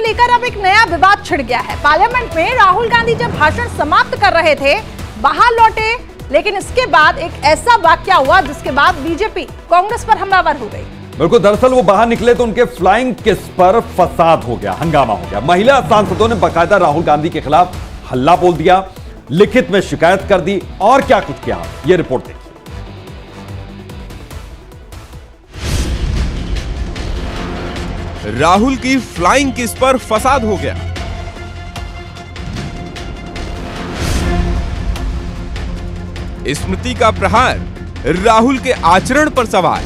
लेकर अब एक नया विवाद छिड़ गया है। पार्लियामेंट में राहुल गांधी जब भाषण समाप्त कर रहे थे, बाहर लौटे, लेकिन इसके बाद एक ऐसा वाकया हुआ जिसके बाद बीजेपी कांग्रेस पर हमलावर हो गई। बिल्कुल, दरअसल वो बाहर निकले तो उनके फ्लाइंग किस पर फसाद हो गया, हंगामा हो गया। महिला सांसदों ने बाकायदा राहुल गांधी के खिलाफ हल्ला बोल दिया, लिखित में शिकायत कर दी और क्या कुछ किया, ये रिपोर्ट देखिए। राहुल की फ्लाइंग किस पर फसाद हो गया। स्मृति का प्रहार, राहुल के आचरण पर सवाल।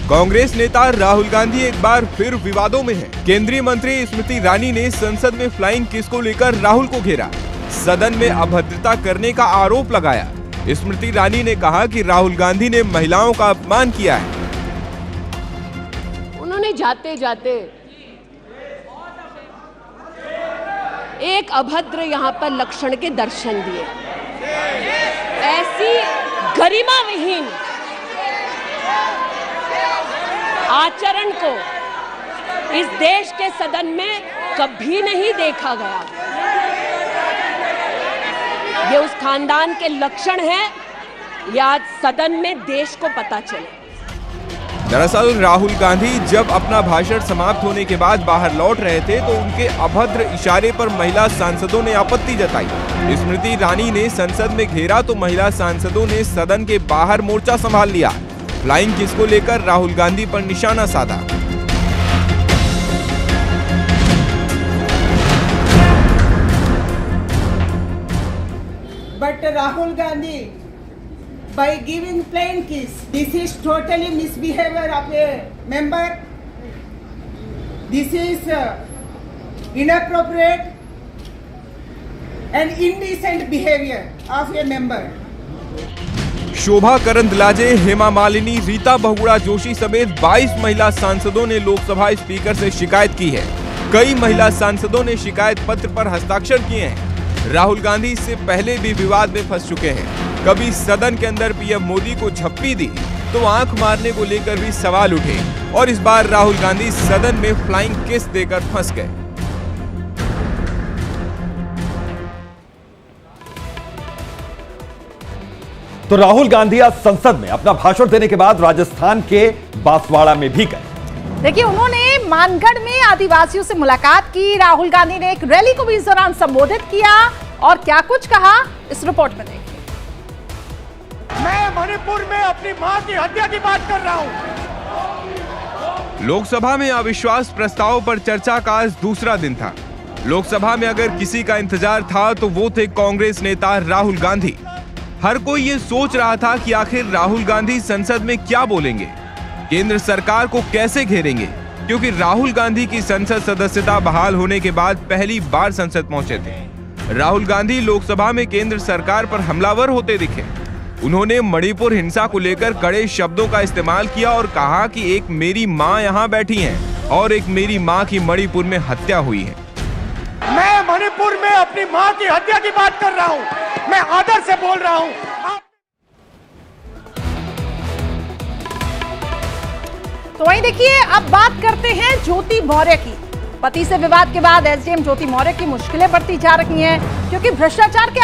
कांग्रेस नेता राहुल गांधी एक बार फिर विवादों में हैं। केंद्रीय मंत्री स्मृति ईरानी ने संसद में फ्लाइंग किस को लेकर राहुल को घेरा, सदन में अभद्रता करने का आरोप लगाया। स्मृति ईरानी ने कहा कि राहुल गांधी ने महिलाओं का अपमान किया है। उन्होंने जाते जाते एक अभद्र यहाँ पर लक्षण के दर्शन दिए। ऐसी गरिमा विहीन आचरण को इस देश के सदन में कभी नहीं देखा गया। ये उस खानदान के लक्षण हैं, ये आज सदन में देश को पता चले। दरअसल राहुल गांधी जब अपना भाषण समाप्त होने के बाद बाहर लौट रहे थे तो उनके अभद्र इशारे पर महिला सांसदों ने आपत्ति जताई। स्मृति ईरानी ने संसद में घेरा तो महिला सांसदों ने सदन के बाहर मोर्चा संभाल लिया। फ्लाइंग किस को लेकर राहुल गांधी पर निशाना साधा। But Rahul Gandhi, by giving flying kiss, this is totally misbehavior of a member. This is inappropriate and indecent behavior of a member. Shobha Karandlaje, Hema Malini, Rita Bahuguna Joshi समेत 22 महिला सांसदों ने लोकसभा स्पीकर से शिकायत की है। कई महिला सांसदों ने शिकायत पत्र पर हस्ताक्षर किए हैं। राहुल गांधी इससे पहले भी विवाद में फंस चुके हैं। कभी सदन के अंदर पीएम मोदी को झप्पी दी तो आंख मारने को लेकर भी सवाल उठे और इस बार राहुल गांधी सदन में फ्लाइंग किस देकर फंस गए। तो राहुल गांधी आज संसद में अपना भाषण देने के बाद राजस्थान के बांसवाड़ा में भी गए। देखिए, उन्होंने मानगढ़ में आदिवासियों से मुलाकात की। राहुल गांधी ने एक रैली को भी इस दौरान संबोधित किया और क्या कुछ कहा, इस रिपोर्ट में देखिए। मैं मणिपुर में अपनी मां की हत्या की बात कर रहा हूं। लोकसभा में अविश्वास प्रस्ताव पर चर्चा का आज दूसरा दिन था। लोकसभा में अगर किसी का इंतजार था तो वो थे कांग्रेस नेता राहुल गांधी। हर कोई ये सोच रहा था कि आखिर राहुल गांधी संसद में क्या बोलेंगे, केंद्र सरकार को कैसे घेरेंगे, क्योंकि राहुल गांधी की संसद सदस्यता बहाल होने के बाद पहली बार संसद पहुंचे थे। राहुल गांधी लोकसभा में केंद्र सरकार पर हमलावर होते दिखे। उन्होंने मणिपुर हिंसा को लेकर कड़े शब्दों का इस्तेमाल किया और कहा कि एक मेरी मां यहां बैठी हैं और एक मेरी मां की मणिपुर में हत्या हुई है। मैं मणिपुर में अपनी मां की हत्या की बात कर रहा हूं। मैं आदर से बोल रहा हूं। तो वहीं देखिए, अब बात करते हैं ज्योति मौर्य की। पति से विवाद के बाद एसडीएम ज्योति मौर्य की मुश्किलें बढ़ती जा रही हैं, क्योंकि भ्रष्टाचार के